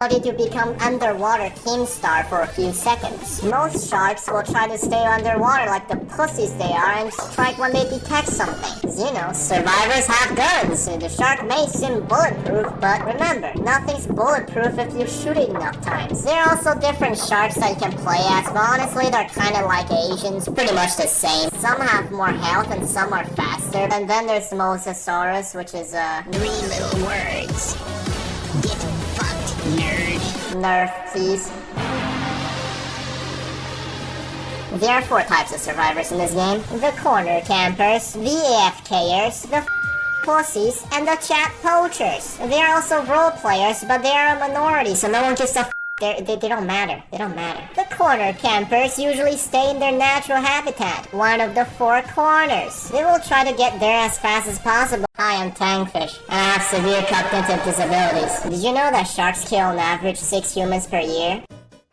to become underwater king star for a few seconds. Most sharks will try to stay underwater like the pussies they are and strike when they detect something. 'Cause you know, survivors have guns, and the shark may seem bulletproof, but remember, nothing's bulletproof if you shoot it enough times. There are also different sharks that you can play as, but honestly they're kinda like Asians, pretty much the same. Some have more health and some are faster, and then there's the Mosasaurus, which is 3 little words. Get fucked, nerd. Nerf, please. There are 4 types of survivors in this game. The corner campers, the AFKers, the pussies, and the chat poachers. There are also role players, but they are a minority, so no one gives a they don't matter. They don't matter. The corner campers usually stay in their natural habitat, one of the 4 corners. They will try to get there as fast as possible. Hi, I'm Tankfish, and I have severe cognitive disabilities. Did you know that sharks kill on average 6 humans per year?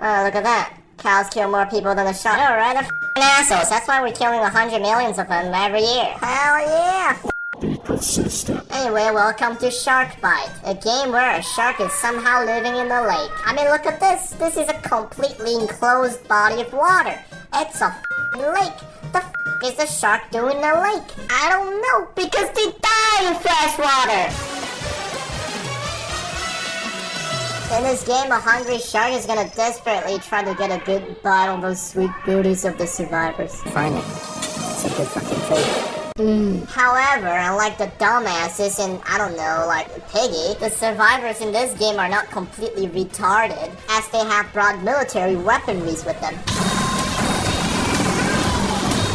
Oh, look at that. Cows kill more people than the shark. Oh, right? They're assholes. That's why we're killing 100 millions of them every year. Hell yeah! Be persistent. Anyway, welcome to SharkBite, a game where a shark is somehow living in the lake. I mean, look at this. This is a completely enclosed body of water. It's a lake. The is the shark doing in the lake? I don't know, because they die in fresh water. In this game, a hungry shark is gonna desperately try to get a good bite on those sweet booties of the survivors. Find it. It's a good fucking food. However, unlike the dumbasses in, I don't know, like Piggy, the survivors in this game are not completely retarded, as they have brought military weaponries with them.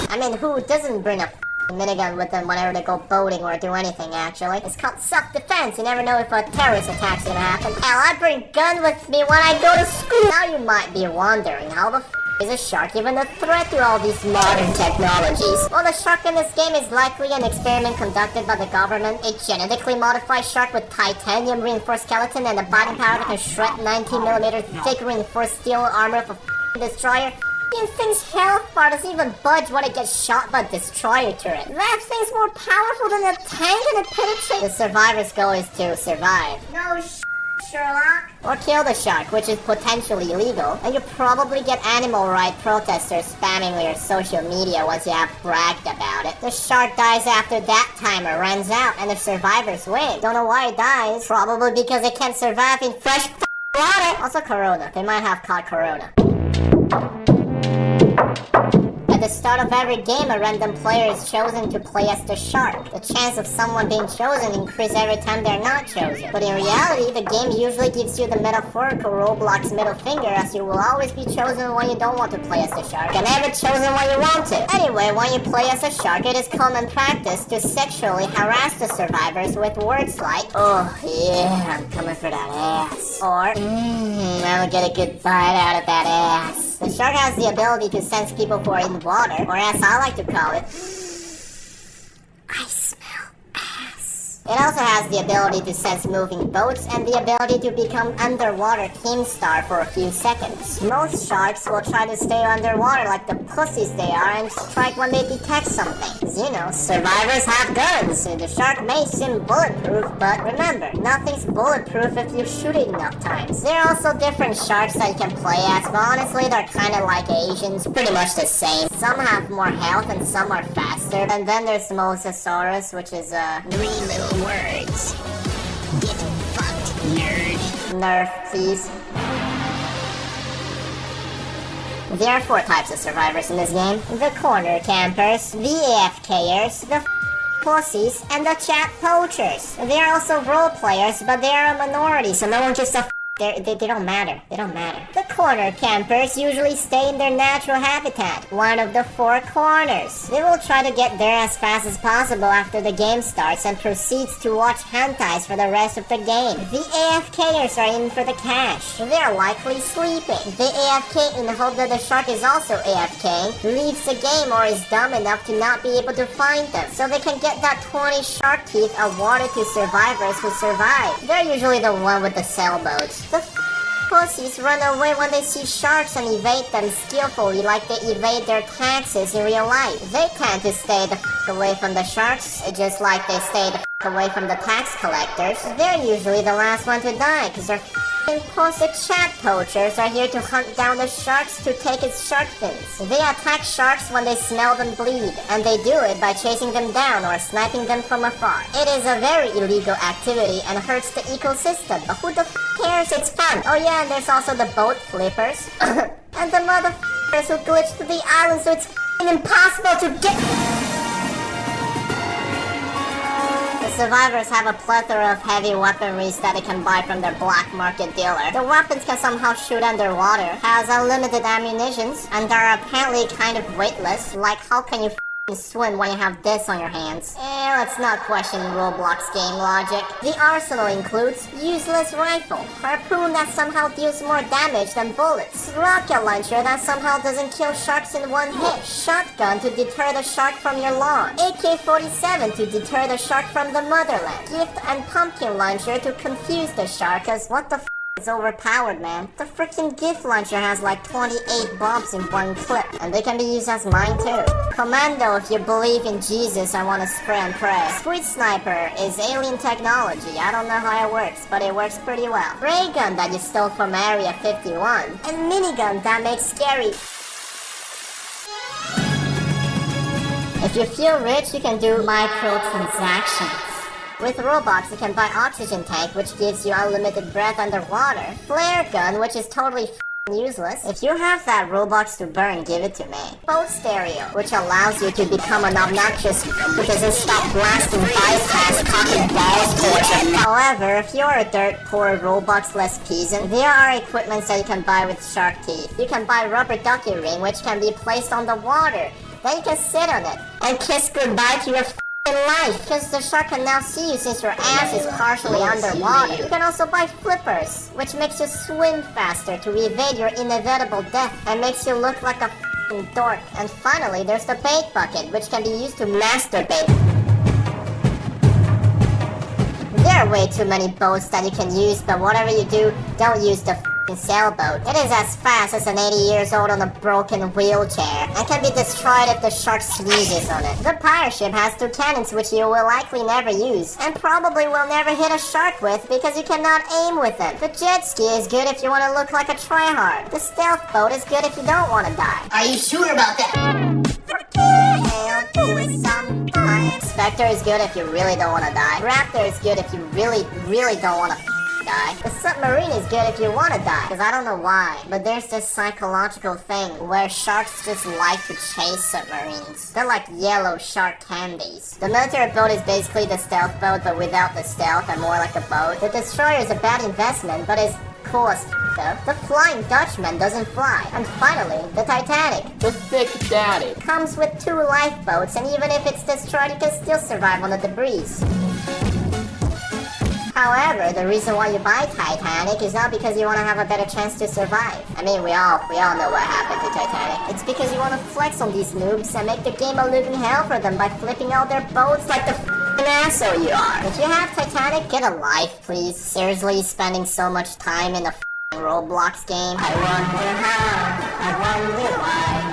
I mean, who doesn't bring a minigun with them whenever they go boating or do anything, actually? It's called self-defense. You never know if a terrorist attack's gonna happen. Hell, I bring gun with me when I go to school. Now you might be wondering, how the is a shark even a threat to all these modern technologies? Well, the shark in this game is likely an experiment conducted by the government. A genetically modified shark with titanium reinforced skeleton and a biting power that can shred 19mm thick reinforced steel armor of a destroyer. This thing's health bar doesn't even budge when it gets shot by a destroyer turret. That thing's more powerful than a tank and it penetrates. The survivor's goal is to survive. No Sherlock. Or kill the shark, which is potentially illegal. And you probably get animal rights protesters spamming your social media once you have bragged about it. The shark dies after that timer runs out, and the survivors win. Don't know why it dies. Probably because it can't survive in fresh water. Also Corona. They might have caught Corona. At the start of every game, a random player is chosen to play as the shark. The chance of someone being chosen increases every time they're not chosen. But in reality, the game usually gives you the metaphorical Roblox middle finger, as you will always be chosen when you don't want to play as the shark, and never chosen when you want to. Anyway, when you play as a shark, it is common practice to sexually harass the survivors with words like, "Oh yeah, I'm coming for that ass," or "I'll get a good bite out of that ass." The shark has the ability to sense people who are in water, or as I like to call it, I smell ass. It also has the ability to sense moving boats and the ability to become underwater king star for a few seconds. Most sharks will try to stay underwater like the pussies they are and strike when they detect something. 'Cause you know, survivors have guns, and the shark may seem bulletproof, but remember, nothing's bulletproof if you shoot it enough times. There are also different sharks that you can play as, but honestly they're kinda like Asians, pretty much the same. Some have more health and some are faster, and then there's the Mosasaurus, which is 3 little words. Get fucked, nerd. Nerf, please. There are 4 types of survivors in this game. The corner campers, the AFKers, the pussies, and the chat poachers. There are also role players, but they are a minority, so no one gives a they don't matter. They don't matter. The corner campers usually stay in their natural habitat, one of the 4 corners. They will try to get there as fast as possible after the game starts and proceeds to watch hentais for the rest of the game. The AFKers are in for the cash. They are likely sleeping. The AFK, in the hope that the shark is also AFK, leaves the game or is dumb enough to not be able to find them, so they can get that 20 shark teeth awarded to survivors who survive. They're usually the one with the sailboats. The pussies run away when they see sharks and evade them skillfully like they evade their taxes in real life. They tend to stay the away from the sharks, just like they stay the away from the tax collectors. They're usually the last one to die because they're Impulsive chat poachers are here to hunt down the sharks to take its shark fins. They attack sharks when they smell them bleed, and they do it by chasing them down or sniping them from afar. It is a very illegal activity and hurts the ecosystem, but who the cares? It's fun. Oh yeah, and there's also the boat flippers. And the motherfuckers who glitch to the island so it's impossible to get... Survivors have a plethora of heavy weaponries that they can buy from their black market dealer. The weapons can somehow shoot underwater, has unlimited ammunitions, and are apparently kind of weightless. Like, how can you swim when you have this on your hands? Let's not question Roblox game logic. The arsenal includes useless rifle, harpoon that somehow deals more damage than bullets, rocket launcher that somehow doesn't kill sharks in one hit, shotgun to deter the shark from your lawn, AK-47 to deter the shark from the motherland, gift and pumpkin launcher to confuse the shark, cause what the it's overpowered, man. The freaking gift launcher has like 28 bombs in one clip, and they can be used as mine too. Commando, if you believe in Jesus, I wanna spray and pray. Squid Sniper is alien technology. I don't know how it works, but it works pretty well. Ray gun that you stole from Area 51, and minigun that makes scary. If you feel rich, you can do microtransactions. With Roblox, you can buy oxygen tank, which gives you unlimited breath underwater. Flare gun, which is totally useless. If you have that Roblox to burn, give it to me. Boat stereo, which allows you to become an obnoxious who doesn't stop blasting bypass, cocking balls towards you. However, if you're a dirt poor Roblox-less peasant, there are equipments that you can buy with shark teeth. You can buy rubber ducky ring, which can be placed on the water. Then you can sit on it and kiss goodbye to your life, because the shark can now see you since your ass is partially underwater. You can also buy flippers, which makes you swim faster to evade your inevitable death and makes you look like a f***ing dork. And finally, there's the bait bucket, which can be used to masturbate. There are way too many boats that you can use, but whatever you do, don't use the f***ing sailboat. It is as fast as an 80 years old on a broken wheelchair and can be destroyed if the shark sneezes on it. The pirate ship has 2 cannons which you will likely never use and probably will never hit a shark with because you cannot aim with them. The jet ski is good if you want to look like a tryhard. The stealth boat is good if you don't want to die. Are you sure about that? I'll do it sometime. Spectre is good if you really don't want to die. Raptor is good if you really don't want to die. The submarine is good if you want to die, because I don't know why, but there's this psychological thing where sharks just like to chase submarines. They're like yellow shark candies. The military boat is basically the stealth boat, but without the stealth and more like a boat. The destroyer is a bad investment, but it's cool as though. The Flying Dutchman doesn't fly. And finally, the Titanic. The Thick Daddy Comes with 2 lifeboats, and even if it's destroyed, you can still survive on the debris. However, the reason why you buy Titanic is not because you want to have a better chance to survive. I mean, we all know what happened to Titanic. It's because you want to flex on these noobs and make the game a living hell for them by flipping out their boats like the f***ing asshole you are. If you have Titanic, get a life, please. Seriously, spending so much time in a f***ing Roblox game. I wonder how, I wonder why.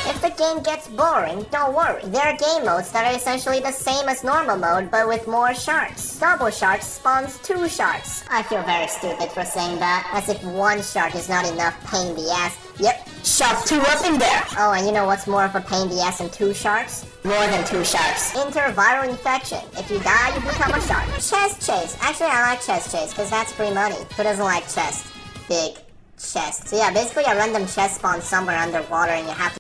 If the game gets boring, don't worry. There are game modes that are essentially the same as normal mode, but with more sharks. Double sharks spawns 2 sharks. I feel very stupid for saying that, as if 1 shark is not enough pain in the ass. Yep, shove 2 up in there! Oh, and you know what's more of a pain in the ass than 2 sharks? More than 2 sharks. Interviral infection. If you die, you become a shark. Chest chase. Actually, I like chest chase, because that's free money. Who doesn't like chest? Big chest. So yeah, basically a random chest spawns somewhere underwater and you have to